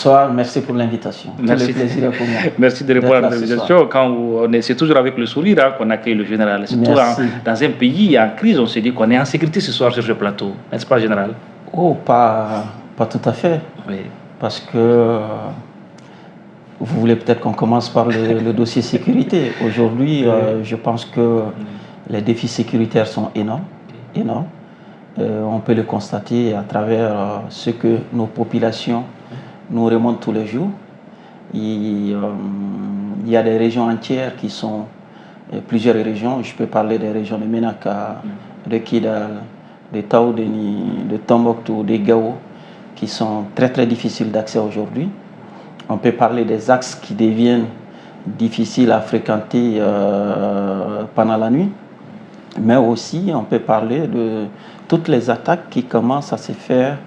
Bonsoir, merci pour l'invitation. Merci. Tout le plaisir est pour moi. Merci de répondre à l'invitation. C'est toujours avec le sourire qu'on accueille le général. Surtout dans un pays en crise, on se dit qu'on est en sécurité ce soir sur ce plateau. N'est-ce pas, général? Oh, pas tout à fait. Oui. Parce que vous voulez peut-être qu'on commence par le dossier sécurité. Aujourd'hui, je pense que les défis sécuritaires sont énormes. On peut le constater à travers ce que nos populations nous remontent tous les jours. Il y a des régions entières qui sont, plusieurs régions, je peux parler des régions de Menaka, de Kidal, de Taoudeni, de Tombouctou, de Gao, qui sont très très difficiles d'accès aujourd'hui. On peut parler des axes qui deviennent difficiles à fréquenter pendant la nuit, mais aussi on peut parler de toutes les attaques qui commencent à se faire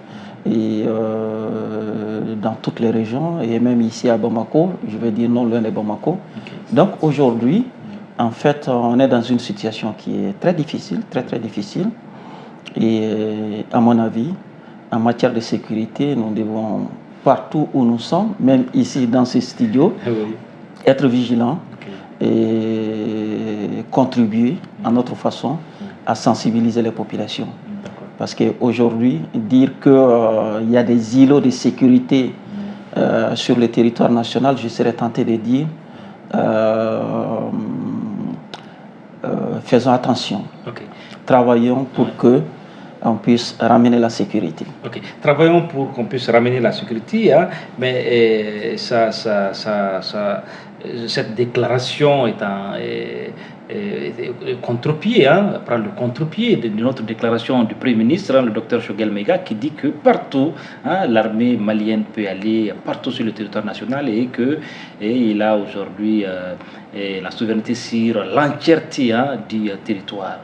dans toutes les régions et même ici à Bamako, je vais dire non loin de Bamako. Okay. Donc aujourd'hui, en fait, on est dans une situation qui est très difficile, très très difficile. Et à mon avis, en matière de sécurité, nous devons partout où nous sommes, même ici dans ce studio, être vigilants et contribuer à notre façon à sensibiliser les populations. Parce qu'aujourd'hui, dire qu'il y a des îlots de sécurité sur le territoire national, je serais tenté de dire faisons attention. Travaillons pour que on puisse ramener la sécurité. Travaillons pour qu'on puisse ramener la sécurité, hein, mais cette déclaration est contre-pied, prend le contre-pied de notre déclaration du Premier ministre, le docteur Choguel Maiga, qui dit que partout, l'armée malienne peut aller partout sur le territoire national et qu'il a aujourd'hui la souveraineté sur l'entièreté du territoire.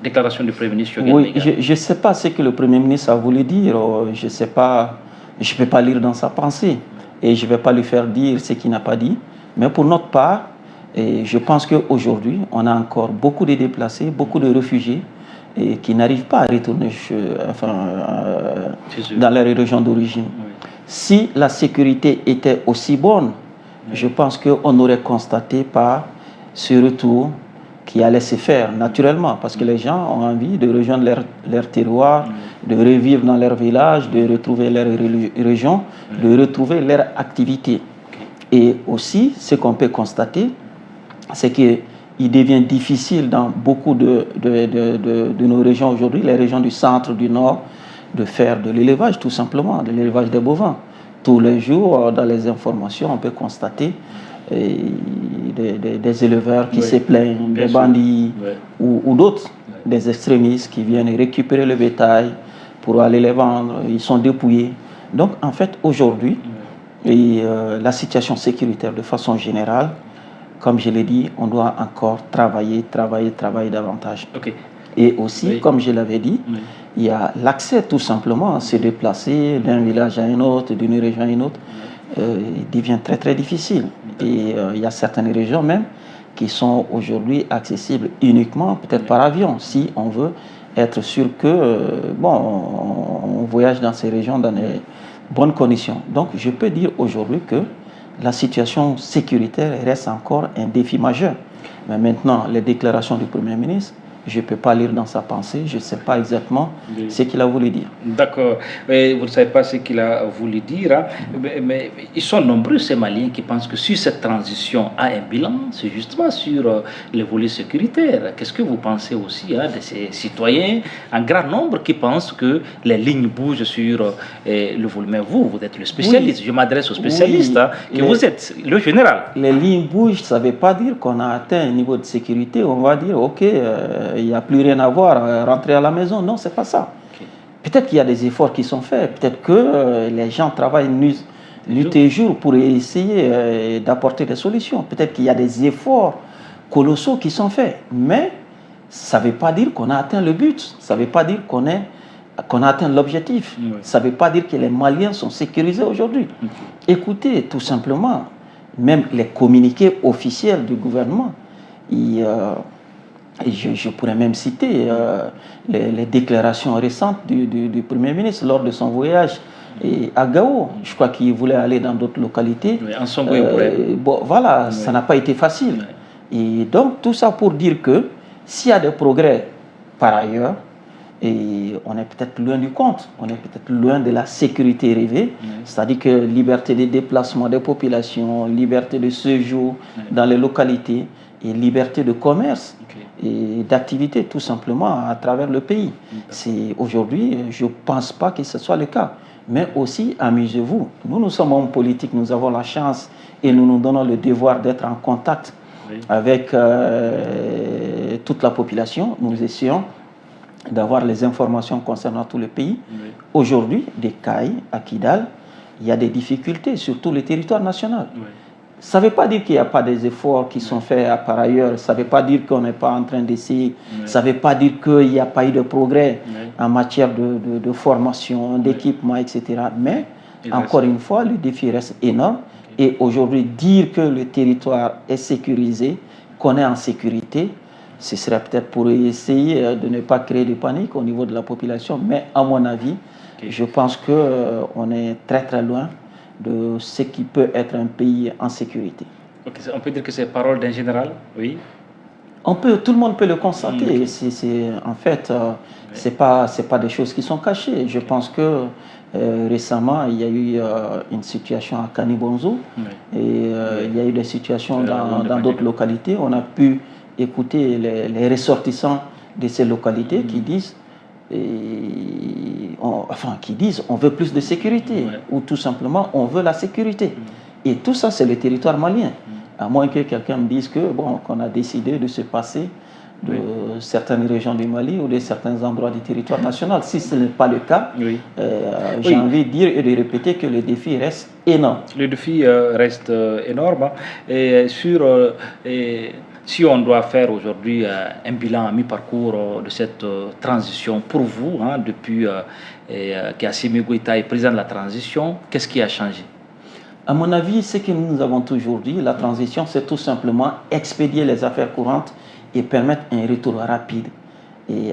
Déclaration du Premier ministre Choguel Maiga. Je ne sais pas ce que le Premier ministre a voulu dire, je ne sais pas, je ne peux pas lire dans sa pensée et je ne vais pas lui faire dire ce qu'il n'a pas dit, mais pour notre part, et je pense qu'aujourd'hui, on a encore beaucoup de déplacés, beaucoup de réfugiés qui n'arrivent pas à retourner dans leur région d'origine. Si la sécurité était aussi bonne, je pense qu'on aurait constaté par ce retour qui allait se faire naturellement, parce que les gens ont envie de rejoindre leur terroir, de revivre dans leur village, de retrouver leur région, de retrouver leur activité. Et aussi, ce qu'on peut constater, c'est qu'il devient difficile dans beaucoup de nos régions aujourd'hui, les régions du centre, du nord, de faire de l'élevage tout simplement, de l'élevage des bovins. Tous les jours, dans les informations, on peut constater des éleveurs qui se plaignent, des bandits ou d'autres, des extrémistes qui viennent récupérer le bétail pour aller les vendre, ils sont dépouillés. Donc en fait, aujourd'hui, la situation sécuritaire de façon générale, comme je l'ai dit, on doit encore travailler davantage. Et aussi, comme je l'avais dit, il y a l'accès tout simplement à se déplacer d'un village à un autre, d'une région à une autre, il devient très très difficile. Et il y a certaines régions même qui sont aujourd'hui accessibles uniquement peut-être par avion, si on veut être sûr que on voyage dans ces régions dans des bonnes conditions. Donc je peux dire aujourd'hui que la situation sécuritaire reste encore un défi majeur. Mais maintenant, les déclarations du Premier ministre, je ne peux pas lire dans sa pensée, je ne sais pas exactement ce qu'il a voulu dire. D'accord, mais vous ne savez pas ce qu'il a voulu dire, mais ils sont nombreux ces Maliens qui pensent que sur cette transition a un bilan, c'est justement sur le volet sécuritaire. Qu'est-ce que vous pensez aussi de ces citoyens en grand nombre qui pensent que les lignes bougent sur le volet? Mais vous êtes le spécialiste, je m'adresse aux spécialistes, vous êtes le général. Les lignes bougent, ça ne veut pas dire qu'on a atteint un niveau de sécurité, on va dire ok, il n'y a plus rien à voir, rentrer à la maison. Non, ce n'est pas ça. Peut-être qu'il y a des efforts qui sont faits, peut-être que les gens travaillent nuit et jour pour essayer d'apporter des solutions. Peut-être qu'il y a des efforts colossaux qui sont faits, mais ça ne veut pas dire qu'on a atteint le but, ça ne veut pas dire qu'on a atteint l'objectif, ça ne veut pas dire que les Maliens sont sécurisés aujourd'hui. Écoutez, tout simplement, même les communiqués officiels du gouvernement, je pourrais même citer les déclarations récentes du Premier ministre lors de son voyage et à Gao. Je crois qu'il voulait aller dans d'autres localités. Oui, en Songo et bon, voilà, ça n'a pas été facile. Et donc, tout ça pour dire que s'il y a des progrès par ailleurs, et on est peut-être loin du compte, on est peut-être loin de la sécurité rêvée, c'est-à-dire que liberté de déplacement des populations, liberté de séjour dans les localités et liberté de commerce et d'activité tout simplement à travers le pays. C'est aujourd'hui, je ne pense pas que ce soit le cas. Mais aussi, amusez-vous, nous sommes hommes politiques, nous avons la chance et nous nous donnons le devoir d'être en contact avec toute la population. Nous essayons d'avoir les informations concernant tout le pays. Aujourd'hui, des CAI à Kidal, il y a des difficultés sur tout le territoire national. Ça ne veut pas dire qu'il n'y a pas des efforts qui sont faits par ailleurs, ça ne veut pas dire qu'on n'est pas en train d'essayer, ça ne veut pas dire qu'il n'y a pas eu de progrès en matière de formation, d'équipement, etc. Mais, encore une fois, le défi reste énorme. Et aujourd'hui, dire que le territoire est sécurisé, qu'on est en sécurité, ce serait peut-être pour essayer de ne pas créer de panique au niveau de la population. Mais à mon avis, je pense qu'on est très très loin de ce qui peut être un pays en sécurité. On peut dire que c'est parole d'un général, oui. Tout le monde peut le constater. En fait, c'est pas des choses qui sont cachées. Je pense que récemment, il y a eu une situation à Kanibonzo et il y a eu des situations dans d'autres localités. On a pu écouter les ressortissants de ces localités qui disent on veut plus de sécurité ou tout simplement on veut la sécurité. Et tout ça, c'est le territoire malien. À moins que quelqu'un me dise qu'on a décidé de se passer de certaines régions du Mali ou de certains endroits du territoire national. Si ce n'est pas le cas, j'ai envie de dire et de répéter que le défi reste énorme. Le défi reste énorme. Et si on doit faire aujourd'hui un bilan à mi-parcours de cette transition pour vous, depuis qu'Assimi Goïta est président de la transition, qu'est-ce qui a changé? À mon avis, ce que nous avons toujours dit, la transition, c'est tout simplement expédier les affaires courantes et permettre un retour rapide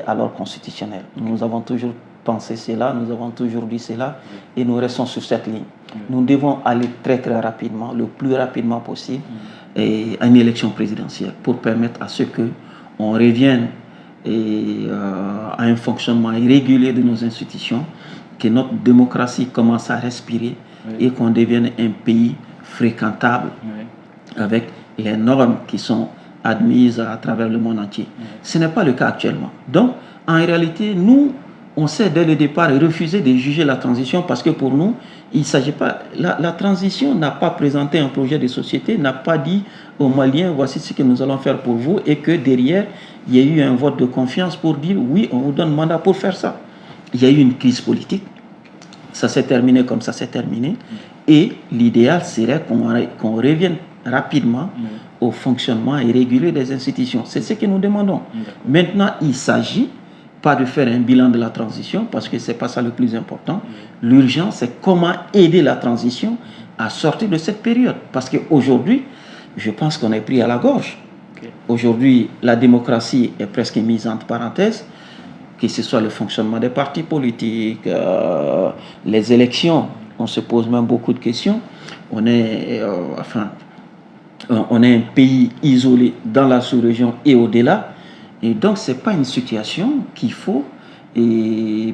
à l'ordre constitutionnel. Nous avons toujours pensé cela, nous avons toujours dit cela et nous restons sur cette ligne. Nous devons aller très très rapidement, le plus rapidement possible, à une élection présidentielle pour permettre à ce qu'on revienne à un fonctionnement régulier de nos institutions, que notre démocratie commence à respirer et qu'on devienne un pays fréquentable avec les normes qui sont admises à travers le monde entier. Ce n'est pas le cas actuellement. Donc, en réalité, nous, on s'est dès le départ refusé de juger la transition parce que pour nous, il ne s'agit pas... La transition n'a pas présenté un projet de société, n'a pas dit aux Maliens, voici ce que nous allons faire pour vous, et que derrière, il y a eu un vote de confiance pour dire, oui, on vous donne mandat pour faire ça. Il y a eu une crise politique. Ça s'est terminé comme ça s'est terminé. Et l'idéal serait qu'on revienne rapidement au fonctionnement régulier des institutions. C'est ce que nous demandons. Maintenant, il s'agit pas de faire un bilan de la transition, parce que ce n'est pas ça le plus important. L'urgence, c'est comment aider la transition à sortir de cette période. Parce qu'aujourd'hui, je pense qu'on est pris à la gorge. Aujourd'hui, la démocratie est presque mise entre parenthèses, que ce soit le fonctionnement des partis politiques, les élections, on se pose même beaucoup de questions. On est un pays isolé dans la sous-région et au-delà. Et donc, ce n'est pas une situation qu'il faut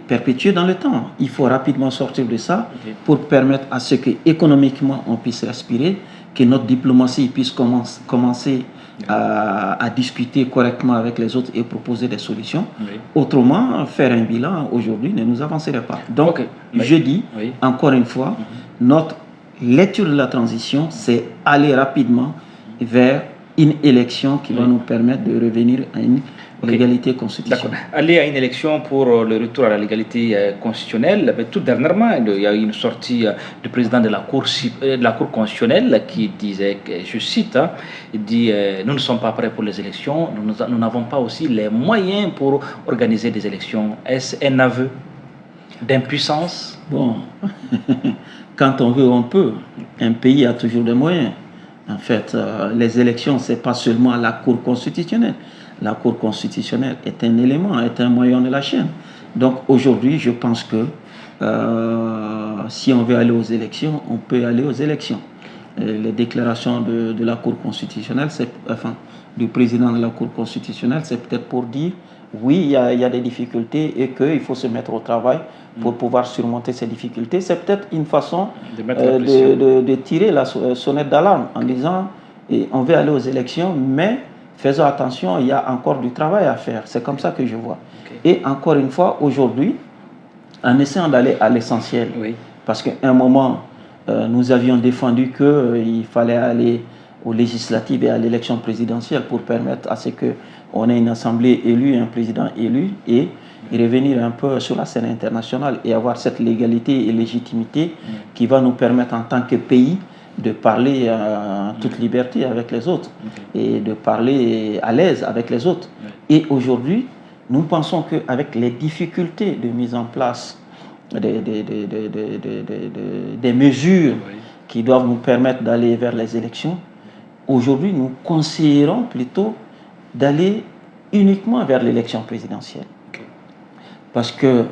perpétuer dans le temps. Il faut rapidement sortir de ça pour permettre à ce qu'économiquement, on puisse respirer, que notre diplomatie puisse commencer à discuter correctement avec les autres et proposer des solutions. Autrement, faire un bilan aujourd'hui ne nous avancerait pas. Donc, je dis, encore une fois, notre lecture de la transition, c'est aller rapidement vers une élection qui va nous permettre de revenir à une légalité constitutionnelle. Aller à une élection pour le retour à la légalité constitutionnelle. Mais tout dernièrement, il y a eu une sortie du président de la Cour constitutionnelle qui disait, je cite, il dit nous ne sommes pas prêts pour les élections, nous n'avons pas aussi les moyens pour organiser des élections. Est-ce un aveu d'impuissance? Bon, quand on veut, on peut. Un pays a toujours des moyens. En fait, les élections, ce n'est pas seulement la Cour constitutionnelle. La Cour constitutionnelle est un élément, est un maillon de la chaîne. Donc aujourd'hui, je pense que si on veut aller aux élections, on peut aller aux élections. Les déclarations de la Cour constitutionnelle, du président de la Cour constitutionnelle, c'est peut-être pour dire oui, il y a des difficultés et qu'il faut se mettre au travail pour pouvoir surmonter ces difficultés. C'est peut-être une façon de tirer la sonnette d'alarme en disant on veut aller aux élections, mais faisons attention, il y a encore du travail à faire. C'est comme ça que je vois. Et encore une fois, aujourd'hui, en essayant d'aller à l'essentiel, parce qu'à un moment, nous avions défendu qu'il fallait aller aux législatives et à l'élection présidentielle pour permettre à ce qu'on ait une assemblée élue, un président élu et revenir un peu sur la scène internationale et avoir cette légalité et légitimité qui va nous permettre en tant que pays de parler en toute liberté avec les autres et de parler à l'aise avec les autres. Et aujourd'hui, nous pensons qu'avec les difficultés de mise en place des mesures qui doivent nous permettre d'aller vers les élections, aujourd'hui, nous conseillerons plutôt d'aller uniquement vers l'élection présidentielle. Parce que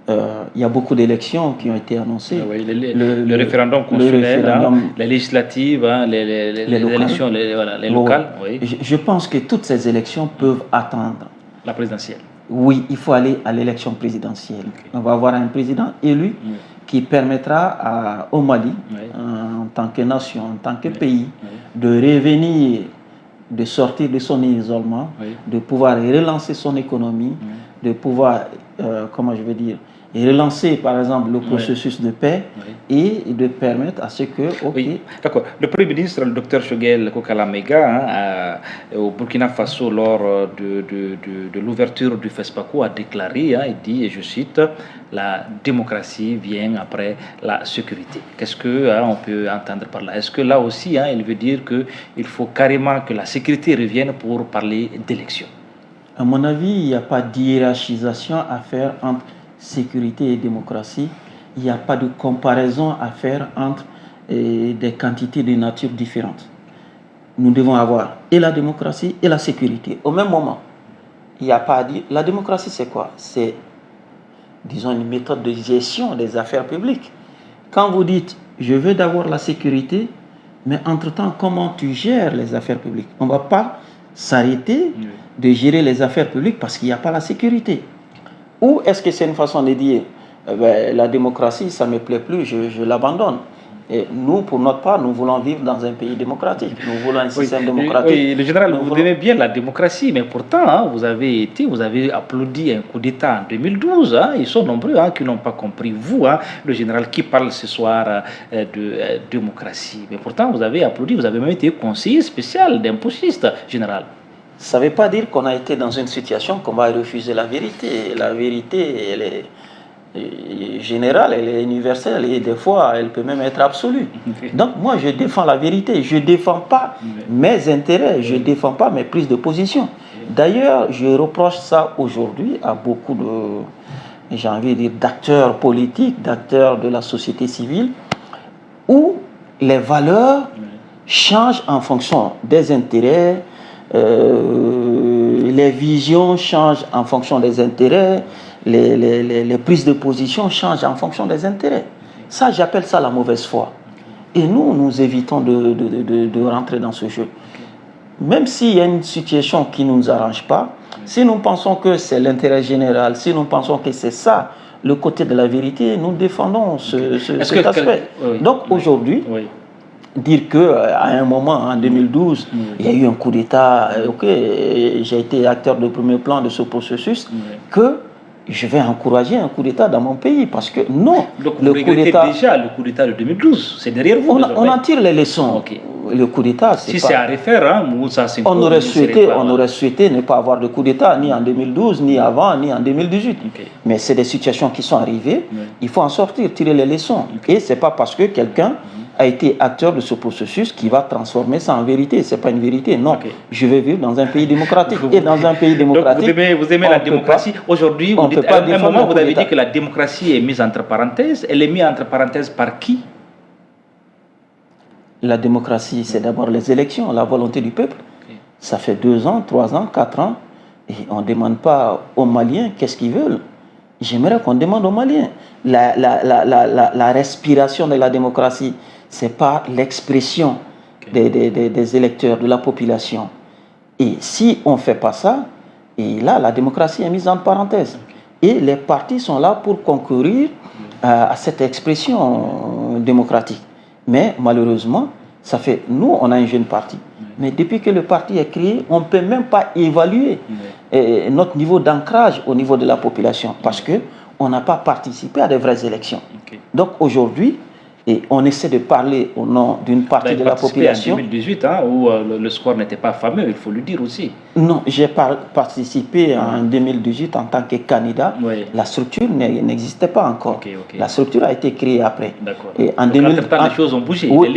il y a beaucoup d'élections qui ont été annoncées. Le référendum constitutionnel, les législatives, les élections, les locales. Je pense que toutes ces élections peuvent attendre. La présidentielle. Oui, il faut aller à l'élection présidentielle. On va avoir un président élu qui permettra au Mali, en tant que nation, en tant que pays, de revenir, de sortir de son isolement, de pouvoir relancer son économie, de pouvoir, relancer par exemple le processus de paix et de permettre à ce que... D'accord. Le Premier ministre, le Dr Choguel Kokala Maïga, au Burkina Faso, lors de l'ouverture du FESPACO, a déclaré, il dit, et je cite, la démocratie vient après la sécurité. Qu'est-ce qu'on peut entendre par là? Est-ce que là aussi, il veut dire qu'il faut carrément que la sécurité revienne pour parler d'élection? À mon avis, il n'y a pas d'hiérarchisation à faire entre sécurité et démocratie. Il n'y a pas de comparaison à faire entre des quantités de nature différentes. Nous devons avoir et la démocratie et la sécurité au même moment. Il n'y a pas à dire. La démocratie, c'est quoi? C'est, disons, une méthode de gestion des affaires publiques. Quand vous dites, je veux d'abord la sécurité, mais entre-temps, comment tu gères les affaires publiques? On ne va pas s'arrêter de gérer les affaires publiques parce qu'il n'y a pas la sécurité. Ou est-ce que c'est une façon de dire la démocratie, ça ne me plaît plus, je l'abandonne? Et nous, pour notre part, nous voulons vivre dans un pays démocratique. Nous voulons un système démocratique. Oui, le général, vous aimez bien la démocratie, mais pourtant, vous avez applaudi un coup d'État en 2012. Ils sont nombreux qui n'ont pas compris. Vous, le général, qui parle ce soir de démocratie. Mais pourtant, vous avez applaudi, vous avez même été conseiller spécial d'un putschiste, général. Ça ne veut pas dire qu'on a été dans une situation qu'on va refuser la vérité. La vérité, elle est générale, elle est universelle et des fois, elle peut même être absolue. Donc moi, je défends la vérité. Je ne défends pas mes intérêts, je ne défends pas mes prises de position. D'ailleurs, je reproche ça aujourd'hui à beaucoup de, j'ai envie de dire, d'acteurs politiques, d'acteurs de la société civile, où les valeurs changent en fonction des intérêts, les visions changent en fonction des intérêts, les prises de position changent en fonction des intérêts. Ça, j'appelle ça la mauvaise foi. Et nous évitons de rentrer dans ce jeu. Même s'il y a une situation qui ne nous arrange pas, si nous pensons que c'est l'intérêt général, si nous pensons que c'est ça, le côté de la vérité, nous défendons cet aspect. Donc aujourd'hui, dire qu'à un moment, en 2012, il y a eu un coup d'État, j'ai été acteur de premier plan de ce processus, que je vais encourager un coup d'État dans mon pays, parce que non. Donc vous regrettez déjà le coup d'État de 2012, c'est derrière vous. On en tire les leçons. Le coup d'État, si c'est à refaire, on aurait souhaité ne pas avoir de coup d'État, ni en 2012, ni avant, ni en 2018. Mais c'est des situations qui sont arrivées, il faut en sortir, tirer les leçons. Et ce n'est pas parce que quelqu'un a été acteur de ce processus qui va transformer ça en vérité. Ce n'est pas une vérité, non. Je vais vivre dans un pays démocratique. Et dans un pays démocratique... Donc vous aimez la démocratie. Aujourd'hui, à un moment, vous avez dit que la démocratie est mise entre parenthèses. Elle est mise entre parenthèses par qui? La démocratie, c'est d'abord les élections, la volonté du peuple. Ça fait 2 ans, 3 ans, 4 ans. Et on ne demande pas aux Maliens qu'est-ce qu'ils veulent. J'aimerais qu'on demande aux Maliens. la respiration de la démocratie, c'est par l'expression des électeurs, de la population. Et si on ne fait pas ça, et là, la démocratie est mise en parenthèse. Et les partis sont là pour concourir à cette expression démocratique. Mais malheureusement, nous, on a un jeune parti. Mais depuis que le parti est créé, on ne peut même pas évaluer notre niveau d'ancrage au niveau de la population parce qu'on n'a pas participé à de vraies élections. Donc aujourd'hui, et on essaie de parler au nom d'une partie de la population. En 2018, où le score n'était pas fameux, il faut le dire aussi. Non, j'ai participé en 2018 en tant que candidat. Oui. La structure n'existait pas encore. La structure a été créée après. D'accord. Et en 2018, les choses ont bougé. Oui,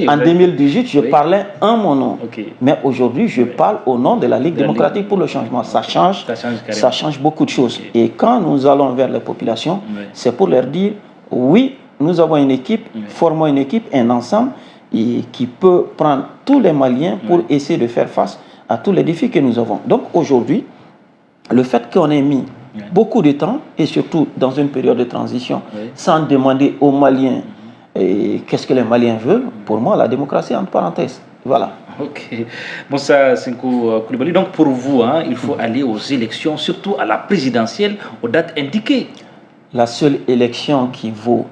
en 2018, je parlais en mon nom. Mais aujourd'hui, je parle au nom de la Ligue démocratique pour le changement. Ça change beaucoup de choses. Et quand nous allons vers les populations, c'est pour leur dire oui. Nous avons une équipe, formons une équipe, un ensemble qui peut prendre tous les Maliens pour essayer de faire face à tous les défis que nous avons. Donc aujourd'hui, le fait qu'on ait mis beaucoup de temps, et surtout dans une période de transition, sans demander aux Maliens qu'est-ce que les Maliens veulent, pour moi, la démocratie est entre parenthèses. Voilà. Ok. Moussa Senkou Coulibaly, donc pour vous, il faut aller aux élections, surtout à la présidentielle, aux dates indiquées. La seule élection qui vaut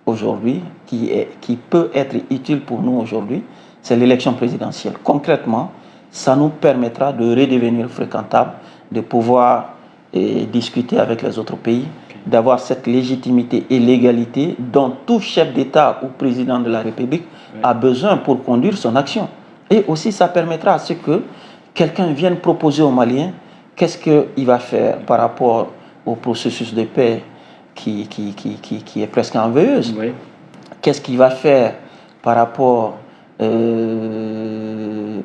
aujourd'hui, qui peut être utile pour nous aujourd'hui, c'est l'élection présidentielle. Concrètement, ça nous permettra de redevenir fréquentables, de pouvoir discuter avec les autres pays, d'avoir cette légitimité et l'égalité dont tout chef d'État ou président de la République a besoin pour conduire son action. Et aussi, ça permettra à ce que quelqu'un vienne proposer aux Maliens qu'est-ce qu'il va faire par rapport au processus de paix qui est presque enveilleuse. Qu'est-ce qu'il va faire par rapport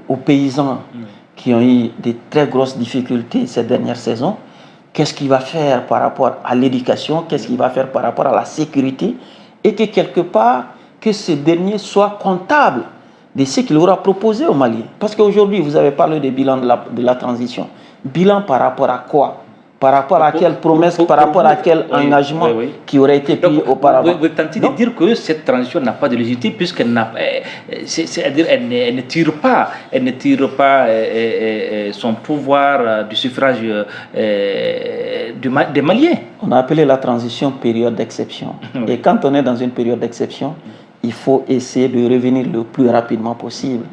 aux paysans qui ont eu de très grosses difficultés ces dernières saisons? Qu'est-ce qu'il va faire par rapport à l'éducation? Qu'est-ce qu'il va faire par rapport à la sécurité? Et que quelque part, que ce dernier soit comptable de ce qu'il aura proposé aux Maliens. Parce qu'aujourd'hui, vous avez parlé des bilans de la transition. Bilan par rapport à quoi? Par rapport à quelle promesse, par rapport à quel engagement qui aurait été pris auparavant. Vous tentez de dire que cette transition n'a pas de légitimité puisqu'elle n'a, c'est-à-dire elle ne tire pas son pouvoir du suffrage des Maliens. On a appelé la transition période d'exception. Et quand on est dans une période d'exception, il faut essayer de revenir le plus rapidement possible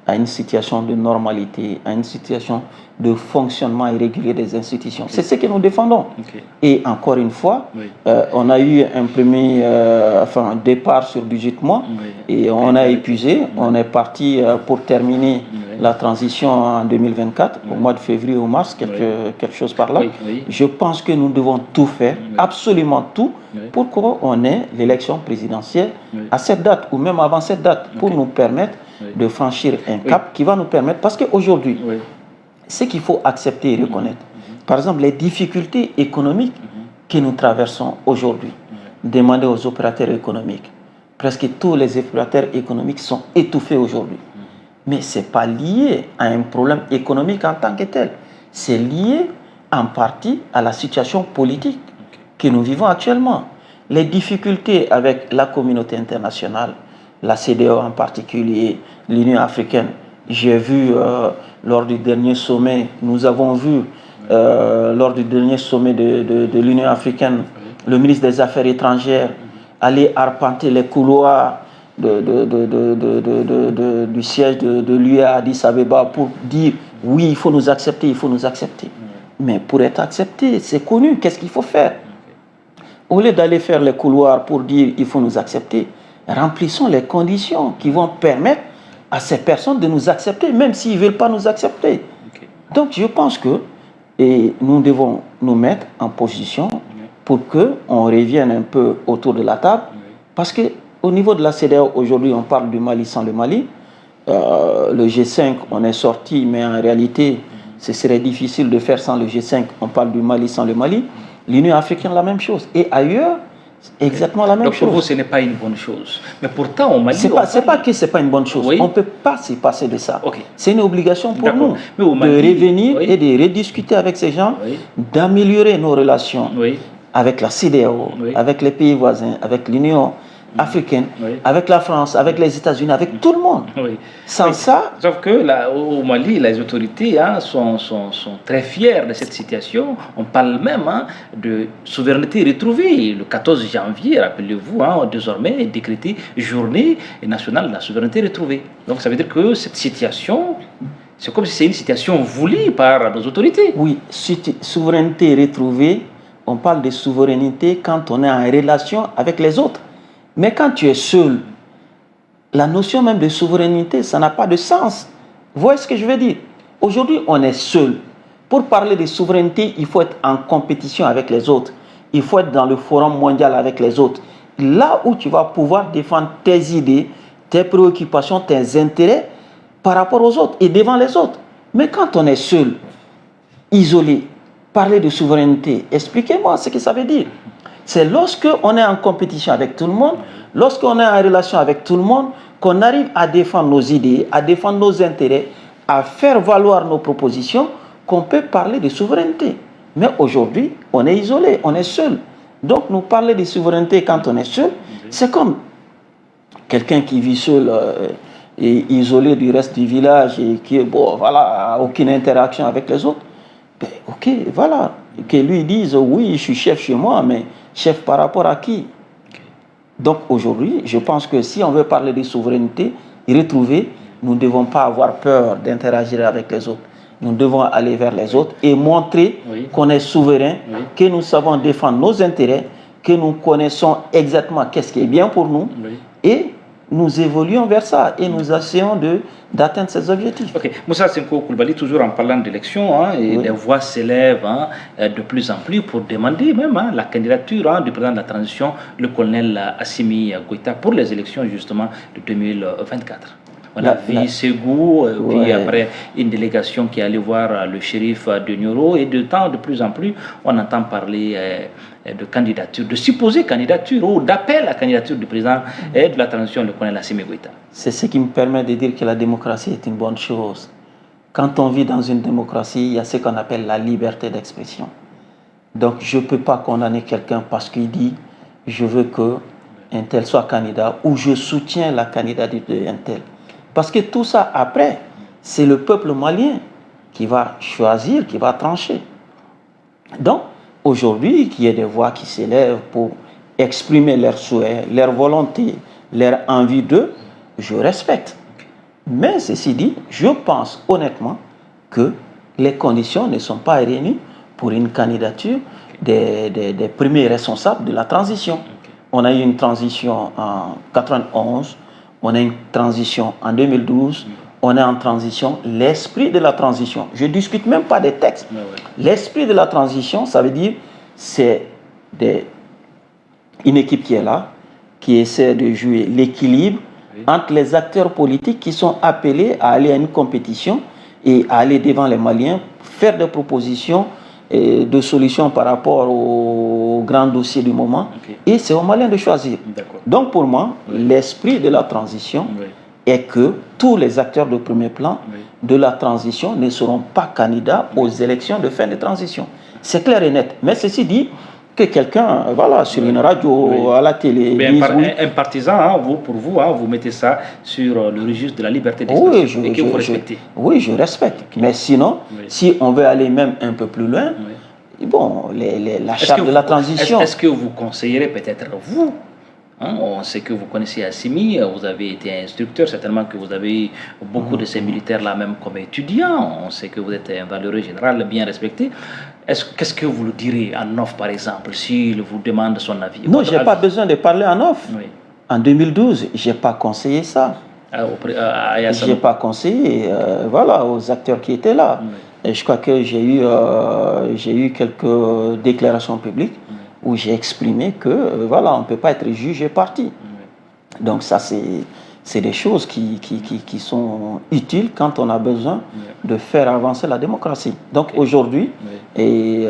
à une situation de normalité, à une situation de fonctionnement irrégulier des institutions. C'est ce que nous défendons. Et encore une fois, on a eu un premier départ sur 18 mois et on a épuisé. On est parti pour terminer la transition en 2024, au mois de février ou mars, quelque chose par là. Je pense que nous devons tout faire, absolument tout, pour qu'on ait l'élection présidentielle à cette date ou même avant cette date, pour nous permettre de franchir un cap qui va nous permettre, parce qu'aujourd'hui, ce qu'il faut accepter et reconnaître, par exemple, les difficultés économiques que nous traversons aujourd'hui, demander aux opérateurs économiques, presque tous les opérateurs économiques sont étouffés aujourd'hui. Mais ce n'est pas lié à un problème économique en tant que tel, c'est lié en partie à la situation politique que nous vivons actuellement. Les difficultés avec la communauté internationale, la CEDEAO en particulier, l'Union africaine. J'ai vu lors du dernier sommet, nous avons vu lors du dernier sommet de l'Union africaine, le ministre des Affaires étrangères aller arpenter les couloirs du siège de l'UE à Addis Abeba pour dire oui, il faut nous accepter, il faut nous accepter. Mais pour être accepté, c'est connu, qu'est-ce qu'il faut faire? Au lieu d'aller faire les couloirs pour dire il faut nous accepter, remplissons les conditions qui vont permettre à ces personnes de nous accepter, même s'ils ne veulent pas nous accepter. Donc je pense que nous devons nous mettre en position pour qu'on revienne un peu autour de la table, parce qu'au niveau de la CEDEAO, aujourd'hui, on parle du Mali sans le Mali. Le G5, on est sorti, mais en réalité, ce serait difficile de faire sans le G5. On parle du Mali sans le Mali. L'Union africaine, la même chose. Et ailleurs, exactement la même chose. Donc pour vous, ce n'est pas une bonne chose. Mais pourtant, au Mali... C'est pas que ce n'est pas une bonne chose. On ne peut pas s'y passer de ça. C'est une obligation pour nous de revenir et de rediscuter avec ces gens, d'améliorer nos relations avec la CEDEAO, avec les pays voisins, avec l'Union africaine, avec la France, avec les États-Unis, avec tout le monde. Sans ça... Sauf que là, au Mali, les autorités sont très fières de cette situation. On parle même de souveraineté retrouvée. Le 14 janvier, rappelez-vous, désormais est décrété journée nationale de la souveraineté retrouvée. Donc ça veut dire que cette situation, c'est comme si c'est une situation voulue par nos autorités. Oui, souveraineté retrouvée, on parle de souveraineté quand on est en relation avec les autres. Mais quand tu es seul, la notion même de souveraineté, ça n'a pas de sens. Vous voyez ce que je veux dire? Aujourd'hui, on est seul. Pour parler de souveraineté, il faut être en compétition avec les autres. Il faut être dans le forum mondial avec les autres. Là où tu vas pouvoir défendre tes idées, tes préoccupations, tes intérêts par rapport aux autres et devant les autres. Mais quand on est seul, isolé, parler de souveraineté, expliquez-moi ce que ça veut dire. C'est lorsque on est en compétition avec tout le monde, lorsqu'on est en relation avec tout le monde, qu'on arrive à défendre nos idées, à défendre nos intérêts, à faire valoir nos propositions, qu'on peut parler de souveraineté. Mais aujourd'hui, on est isolé, on est seul. Donc nous parler de souveraineté quand on est seul, c'est comme quelqu'un qui vit seul et isolé du reste du village et qui n'a aucune interaction avec les autres. Ben, ok, voilà. Que lui dise, oui, je suis chef chez moi, mais chef par rapport à qui? Donc aujourd'hui, je pense que si on veut parler de souveraineté retrouvée, nous ne devons pas avoir peur d'interagir avec les autres. Nous devons aller vers les autres et montrer qu'on est souverain, que nous savons défendre nos intérêts, que nous connaissons exactement qu'est-ce qui est bien pour nous et nous évoluons vers ça et nous essayons d'atteindre ces objectifs. Ok, Moussa Senko Coulibaly, toujours en parlant d'élections, et des voix s'élèvent de plus en plus pour demander même la candidature du président de la transition, le colonel Assimi Goïta, pour les élections justement de 2024. On a vu Ségou, puis après une délégation qui est allée voir le shérif de Nioro, et de plus en plus, on entend parler de candidature, de supposée candidature ou d'appel à la candidature du président de la transition, le colonel Assimi Goïta. C'est ce qui me permet de dire que la démocratie est une bonne chose. Quand on vit dans une démocratie, il y a ce qu'on appelle la liberté d'expression. Donc je ne peux pas condamner quelqu'un parce qu'il dit « je veux qu'un tel soit candidat » ou « je soutiens la candidature d'un tel ». Parce que tout ça, après, c'est le peuple malien qui va choisir, qui va trancher. Donc, aujourd'hui, qu'il y ait des voix qui s'élèvent pour exprimer leurs souhaits, leur volonté, leur envie d'eux, je respecte. Mais ceci dit, je pense honnêtement que les conditions ne sont pas réunies pour une candidature des premiers responsables de la transition. On a eu une transition en 91, on a une transition en 2012, on est en transition, l'esprit de la transition. Je ne discute même pas des textes. L'esprit de la transition, ça veut dire c'est une équipe qui est là, qui essaie de jouer l'équilibre entre les acteurs politiques qui sont appelés à aller à une compétition et à aller devant les Maliens, faire des propositions et de solutions par rapport aux grands dossiers du moment. Et c'est aux Maliens de choisir. Donc pour moi, l'esprit de la transition est que tous les acteurs de premier plan de la transition ne seront pas candidats aux élections de fin de transition. C'est clair et net. Mais ceci dit, que quelqu'un, sur une radio, à la télé... un partisan, pour vous, vous mettez ça sur le registre de la liberté d'expression et que vous respectez. Oui, je respecte. Mais sinon, si on veut aller même un peu plus loin, la charte de la transition... Est-ce que vous conseillerez peut-être vous? On sait que vous connaissez Assimi, vous avez été instructeur, certainement que vous avez eu beaucoup de ces militaires-là même comme étudiants. On sait que vous êtes un valeureux général bien respecté. Qu'est-ce que vous le direz en off, par exemple, s'il vous demande son avis? Non, je n'ai pas besoin de parler en off. En 2012, je n'ai pas conseillé ça. Je n'ai pas conseillé aux acteurs qui étaient là. Et je crois que j'ai eu quelques déclarations publiques où j'ai exprimé que on ne peut pas être juge et parti. Donc ça, c'est des choses qui sont utiles quand on a besoin de faire avancer la démocratie. Donc aujourd'hui, et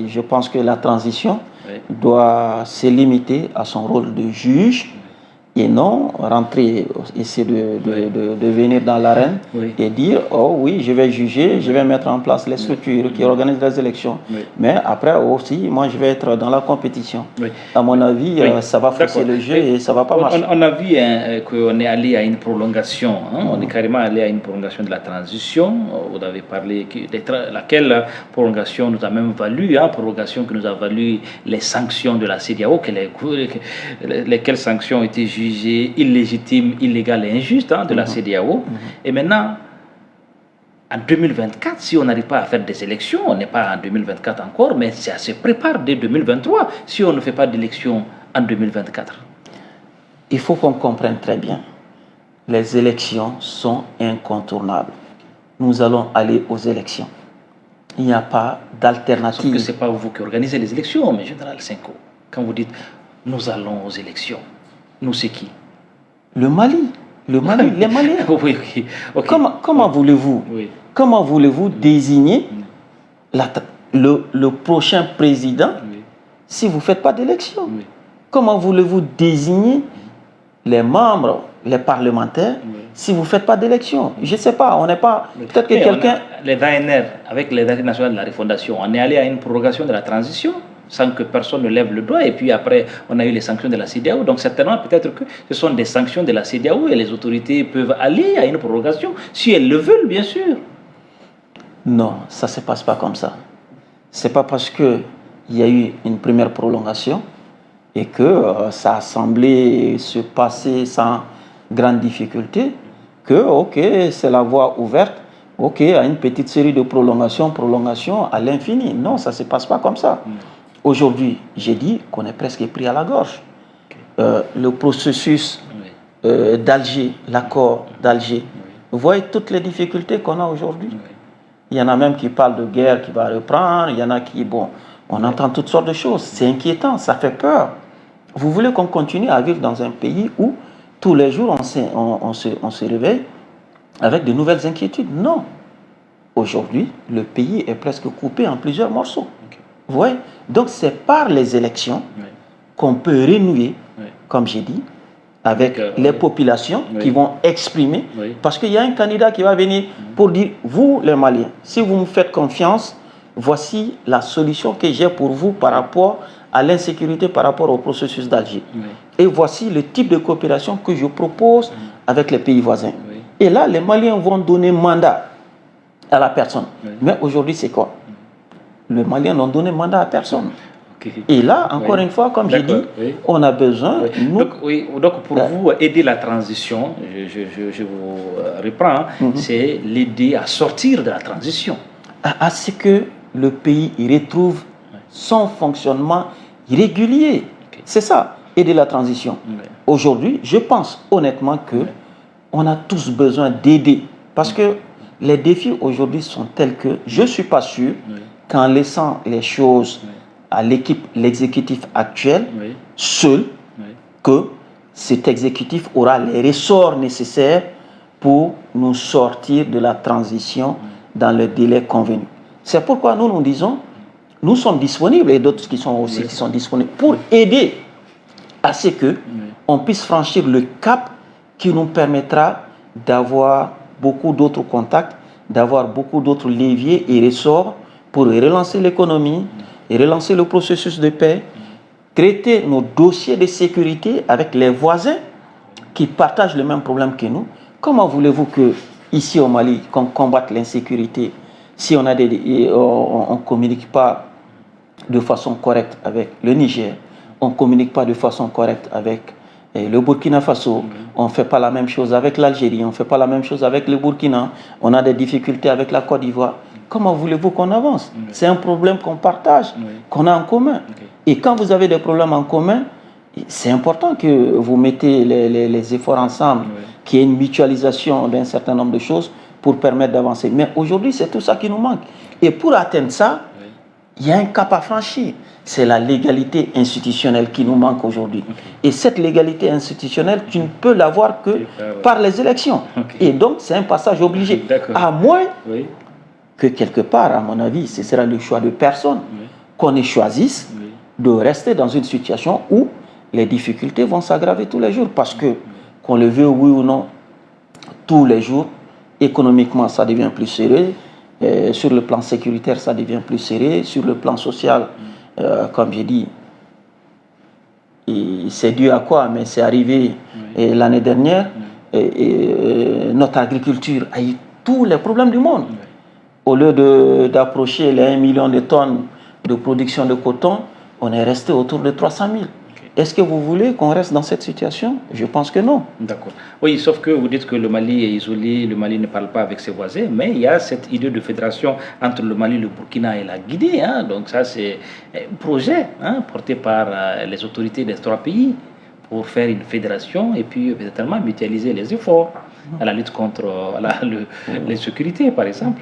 je pense que la transition doit se limiter à son rôle de juge et non rentrer, essayer de venir dans l'arène et dire oh oui, je vais juger, je vais mettre en place les structures qui organisent les élections. Mais après aussi, moi je vais être dans la compétition. À mon avis, ça va fausser le jeu et ça va pas marcher. On a vu qu'on est allé à une prolongation, on est carrément allé à une prolongation de la transition. Vous avez parlé laquelle prolongation nous a même valu, prolongation qui nous a valu les sanctions de la CEDEAO, lesquelles sanctions ont été jugées illégitimes, illégales et injustes de la CEDEAO. Et maintenant, en 2024, si on n'arrive pas à faire des élections, on n'est pas en 2024 encore, mais ça se prépare dès 2023 si on ne fait pas d'élections en 2024. Il faut qu'on comprenne très bien. Les élections sont incontournables. Nous allons aller aux élections. Il n'y a pas d'alternative. Sauf que ce n'est pas vous qui organisez les élections, mais Général Cinco. Quand vous dites nous allons aux élections, nous c'est qui? Le Mali, les Maliens. Oui, okay. Comment voulez-vous désigner le prochain président si vous ne faites pas d'élection? Comment voulez-vous désigner les membres, les parlementaires, si vous ne faites pas d'élection? Je ne sais pas, on n'est pas... Peut-être que quelqu'un... Les ANR, avec les Assises nationales de la refondation, on est allé à une prorogation de la transition sans que personne ne lève le doigt, et puis après, on a eu les sanctions de la CEDEAO. Donc certainement, peut-être que ce sont des sanctions de la CEDEAO et les autorités peuvent aller à une prorogation, si elles le veulent, bien sûr. Non, ça ne se passe pas comme ça. Ce n'est pas parce qu'il y a eu une première prolongation et que ça a semblé se passer sans grande difficulté que, ok, c'est la voie ouverte, ok, à une petite série de prolongations à l'infini. Non, ça ne se passe pas comme ça. Aujourd'hui, j'ai dit qu'on est presque pris à la gorge. Le processus d'Alger, l'accord d'Alger, vous voyez toutes les difficultés qu'on a aujourd'hui. Il y en a même qui parlent de guerre qui va reprendre, il y en a qui, bon, on entend toutes sortes de choses. C'est inquiétant, ça fait peur. Vous voulez qu'on continue à vivre dans un pays où tous les jours on se réveille avec de nouvelles inquiétudes? Non. Aujourd'hui, le pays est presque coupé en plusieurs morceaux. Vous voyez? Donc c'est par les élections qu'on peut renouer, comme j'ai dit, avec les populations qui vont exprimer. Parce qu'il y a un candidat qui va venir pour dire, vous les Maliens, si vous me faites confiance, voici la solution que j'ai pour vous par rapport à l'insécurité, par rapport au processus d'Alger. Et voici le type de coopération que je propose avec les pays voisins. Et là, les Maliens vont donner mandat à la personne. Mais aujourd'hui, c'est quoi? Les Maliens n'ont donné mandat à personne. Et là, encore une fois, comme j'ai dit, on a besoin... Donc, pour vous, aider la transition, je vous reprends, c'est l'aider à sortir de la transition. À ce que le pays retrouve son fonctionnement régulier. C'est ça, aider la transition. Aujourd'hui, je pense honnêtement que on a tous besoin d'aider. Parce que les défis aujourd'hui sont tels que je ne suis pas sûr qu'en laissant les choses à l'exécutif actuel, seul, que cet exécutif aura les ressorts nécessaires pour nous sortir de la transition dans le délai convenu. C'est pourquoi nous disons, nous sommes disponibles, et d'autres qui sont aussi qui sont disponibles, pour aider à ce que on puisse franchir le cap qui nous permettra d'avoir beaucoup d'autres contacts, d'avoir beaucoup d'autres leviers et ressorts pour relancer l'économie et relancer le processus de paix, traiter nos dossiers de sécurité avec les voisins qui partagent le même problème que nous. Comment voulez-vous que ici au Mali, qu'on combatte l'insécurité si on ne communique pas de façon correcte avec le Niger, on ne communique pas de façon correcte avec le Burkina Faso, on ne fait pas la même chose avec l'Algérie, on ne fait pas la même chose avec le Burkina, on a des difficultés avec la Côte d'Ivoire. Comment voulez-vous qu'on avance? C'est un problème qu'on partage, qu'on a en commun. Et quand vous avez des problèmes en commun, c'est important que vous mettez les efforts ensemble, qu'il y ait une mutualisation d'un certain nombre de choses pour permettre d'avancer. Mais aujourd'hui, c'est tout ça qui nous manque. Et pour atteindre ça, il y a un cap à franchir. C'est la légalité institutionnelle qui nous manque aujourd'hui. Et cette légalité institutionnelle, tu ne peux l'avoir que par les élections. Et donc, c'est un passage obligé. À moins que quelque part, à mon avis, ce sera le choix de personne, qu'on choisisse de rester dans une situation où les difficultés vont s'aggraver tous les jours parce que, qu'on le veut oui ou non, tous les jours, économiquement, ça devient plus serré. Sur le plan sécuritaire, ça devient plus serré. Sur le plan social, comme j'ai dit, c'est dû à quoi? Mais c'est arrivé l'année dernière. Notre agriculture a eu tous les problèmes du monde. Au lieu d'approcher les 1 million de tonnes de production de coton, on est resté autour de 300 000. Est-ce que vous voulez qu'on reste dans cette situation? Je pense que non. D'accord. Oui, sauf que vous dites que le Mali est isolé, le Mali ne parle pas avec ses voisins, mais il y a cette idée de fédération entre le Mali, le Burkina et la Guinée. Hein. Donc ça, c'est un projet porté par les autorités des 3 pays pour faire une fédération et puis certainement mutualiser les efforts à la lutte contre l'insécurité, par exemple.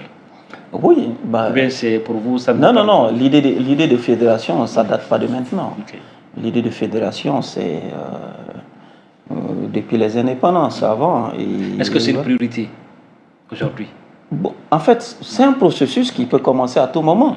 Oui. Bien, c'est pour vous ça? Non. L'idée de fédération, ça ne date pas de maintenant. Okay. L'idée de fédération, c'est depuis les indépendances avant. Est-ce que c'est une priorité aujourd'hui? Bon, en fait, c'est un processus qui peut commencer à tout moment.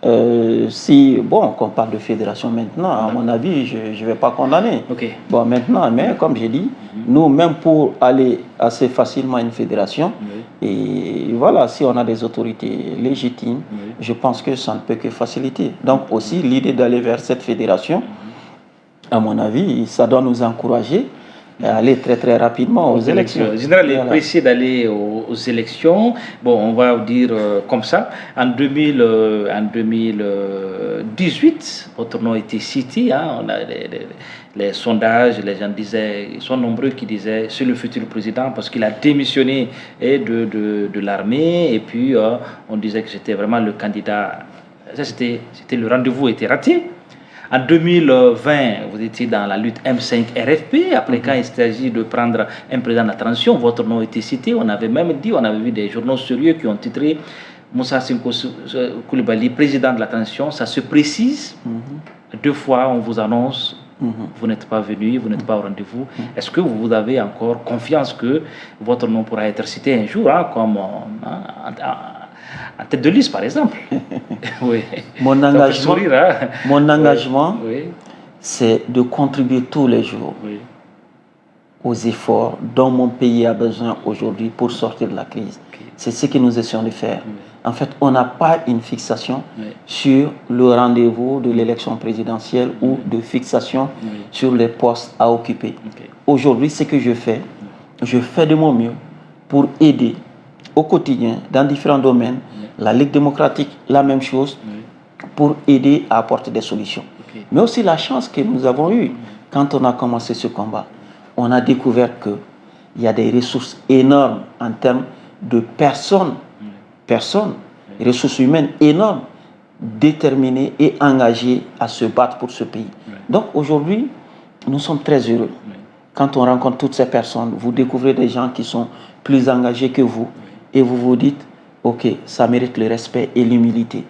Qu'on parle de fédération maintenant, à mon avis, je ne vais pas condamner. Okay. Bon, maintenant, mais comme j'ai dit, nous, même pour aller assez facilement à une fédération, et voilà, si on a des autorités légitimes, je pense que ça ne peut que faciliter. Donc aussi, l'idée d'aller vers cette fédération, à mon avis, ça doit nous encourager à aller très très rapidement aux élections. Le général est pressé d'aller aux élections. Bon, on va dire comme ça. En 2018, votre nom était cité. On a les sondages, les gens disaient, ils sont nombreux qui disaient c'est le futur président parce qu'il a démissionné de l'armée. Et puis on disait que c'était vraiment le candidat. Ça, c'était le rendez-vous était raté. En 2020, vous étiez dans la lutte M5 RFP. Après, quand il s'agit de prendre un président de la transition, votre nom était cité. On avait même dit, on avait vu des journaux sérieux qui ont titré Moussa Sinko Coulibaly, président de la transition. Ça se précise. 2 fois, on vous annonce, vous n'êtes pas venu, vous n'êtes pas au rendez-vous. Est-ce que vous avez encore confiance que votre nom pourra être cité un jour, comme en tête de liste, par exemple? Oui. Mon engagement, c'est de contribuer tous les jours aux efforts dont mon pays a besoin aujourd'hui pour sortir de la crise. C'est ce que nous essayons de faire. En fait, on n'a pas une fixation sur le rendez-vous de l'élection présidentielle ou de fixation sur les postes à occuper. Aujourd'hui, ce que je fais de mon mieux pour aider au quotidien, dans différents domaines. La Ligue démocratique, la même chose, pour aider à apporter des solutions. Mais aussi la chance que nous avons eue quand on a commencé ce combat. On a découvert qu'il y a des ressources énormes en termes de personnes, ressources humaines énormes, déterminées et engagées à se battre pour ce pays. Donc aujourd'hui, nous sommes très heureux. Quand on rencontre toutes ces personnes, vous découvrez des gens qui sont plus engagés que vous. Et vous vous dites, ok, ça mérite le respect et l'humilité.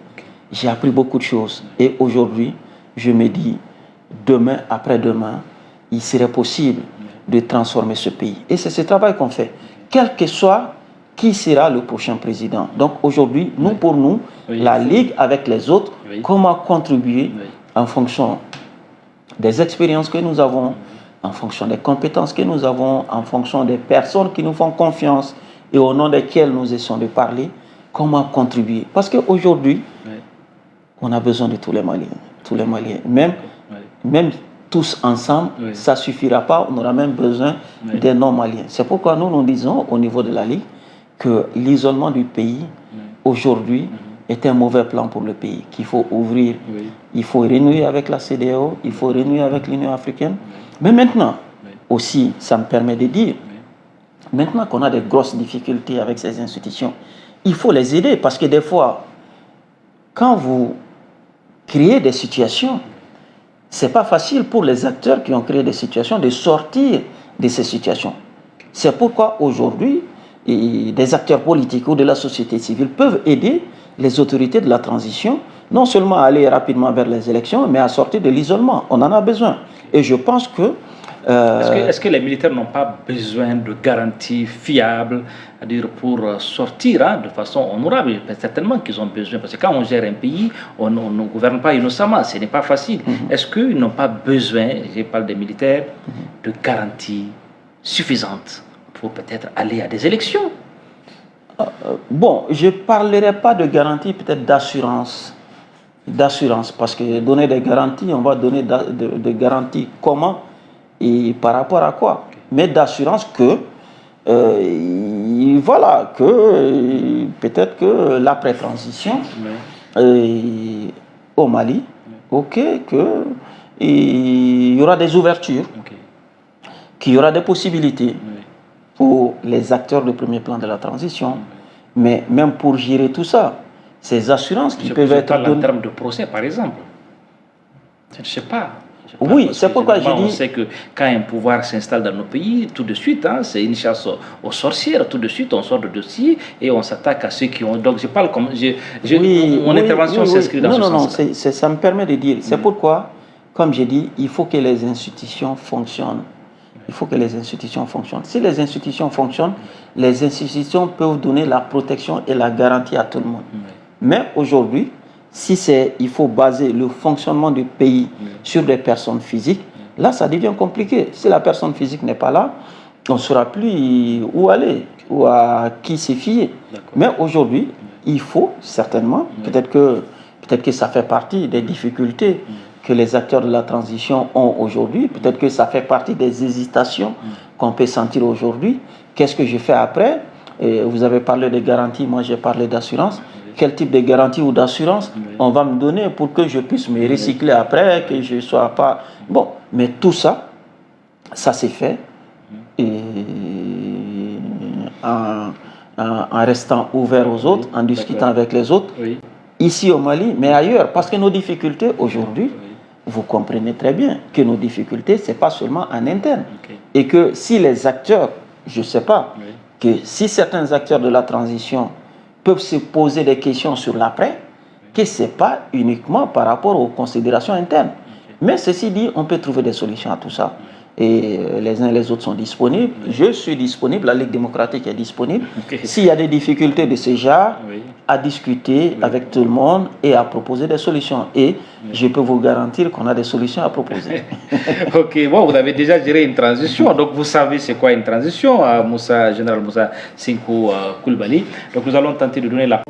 J'ai appris beaucoup de choses. Et aujourd'hui, je me dis, demain, après-demain, il serait possible de transformer ce pays. Et c'est ce travail qu'on fait. Quel que soit qui sera le prochain président. Donc aujourd'hui, nous, pour nous, la Ligue avec les autres, comment contribuer en fonction des expériences que nous avons, en fonction des compétences que nous avons, en fonction des personnes qui nous font confiance, et au nom desquels nous essayons de parler, comment contribuer. Parce qu'aujourd'hui, on a besoin de tous les Maliens. Même tous ensemble, ça ne suffira pas, on aura même besoin des non-Maliens. C'est pourquoi nous disons au niveau de la Ligue que l'isolement du pays, aujourd'hui, est un mauvais plan pour le pays, qu'il faut ouvrir. Il faut renouer avec la CEDEAO, il faut renouer avec l'Union africaine. Mais maintenant, aussi, ça me permet de dire, maintenant qu'on a des grosses difficultés avec ces institutions, il faut les aider parce que des fois, quand vous créez des situations, ce n'est pas facile pour les acteurs qui ont créé des situations de sortir de ces situations. C'est pourquoi aujourd'hui, des acteurs politiques ou de la société civile peuvent aider les autorités de la transition, non seulement à aller rapidement vers les élections, mais à sortir de l'isolement. On en a besoin. Et je pense que... Est-ce que les militaires n'ont pas besoin de garanties fiables, c'est-à-dire pour sortir de façon honorable? Certainement qu'ils ont besoin, parce que quand on gère un pays, on ne gouverne pas innocemment, ce n'est pas facile. Est-ce qu'ils n'ont pas besoin, je parle des militaires, de garanties suffisantes pour peut-être aller à des élections? Bon, je ne parlerai pas de garantie, peut-être d'assurance. Parce que donner des garanties, on va donner des garanties comment et par rapport à quoi? Mais d'assurance que, voilà, que peut-être que l'après-transition au Mali, ok, que il y aura des ouvertures, qu'il y aura des possibilités pour les acteurs de premier plan de la transition, mais même pour gérer tout ça, ces assurances qui peuvent être données... en termes de procès, par exemple. Je ne sais pas. Oui, c'est pourquoi j'ai dit... On sait que quand un pouvoir s'installe dans nos pays, tout de suite, c'est une chasse aux sorcières. Tout de suite, on sort de dossier et on s'attaque à ceux qui ont... Donc, je parle comme... mon intervention s'inscrit dans ce sens. Non, ça me permet de dire. C'est pourquoi, comme j'ai dit, il faut que les institutions fonctionnent. Il faut que les institutions fonctionnent. Si les institutions fonctionnent, les institutions peuvent donner la protection et la garantie à tout le monde. Mais aujourd'hui, il faut baser le fonctionnement du pays sur des personnes physiques, là, ça devient compliqué. Si la personne physique n'est pas là, on ne saura plus où aller ou à qui se fier. Mais aujourd'hui, il faut certainement, peut-être que ça fait partie des difficultés que les acteurs de la transition ont aujourd'hui, peut-être que ça fait partie des hésitations qu'on peut sentir aujourd'hui. Qu'est-ce que je fais après? Et vous avez parlé de garantie, moi j'ai parlé d'assurance. Quel type de garantie ou d'assurance on va me donner pour que je puisse me recycler après, que je ne sois pas... Bon, mais tout ça, ça s'est fait et en restant ouvert aux autres, en discutant avec les autres, ici au Mali, mais ailleurs. Parce que nos difficultés aujourd'hui, vous comprenez très bien que nos difficultés, ce n'est pas seulement en interne. Et que si les acteurs, je ne sais pas, que si certains acteurs de la transition peuvent se poser des questions sur l'après, que ce n'est pas uniquement par rapport aux considérations internes. Mais ceci dit, on peut trouver des solutions à tout ça. Et les uns et les autres sont disponibles. Je suis disponible, la Ligue démocratique est disponible. S'il y a des difficultés de ce genre, à discuter avec tout le monde et à proposer des solutions. Et je peux vous garantir qu'on a des solutions à proposer. Ok, bon, vous avez déjà géré une transition, donc vous savez c'est quoi une transition, Général Moussa Sinkou Coulibaly. Donc nous allons tenter de donner la...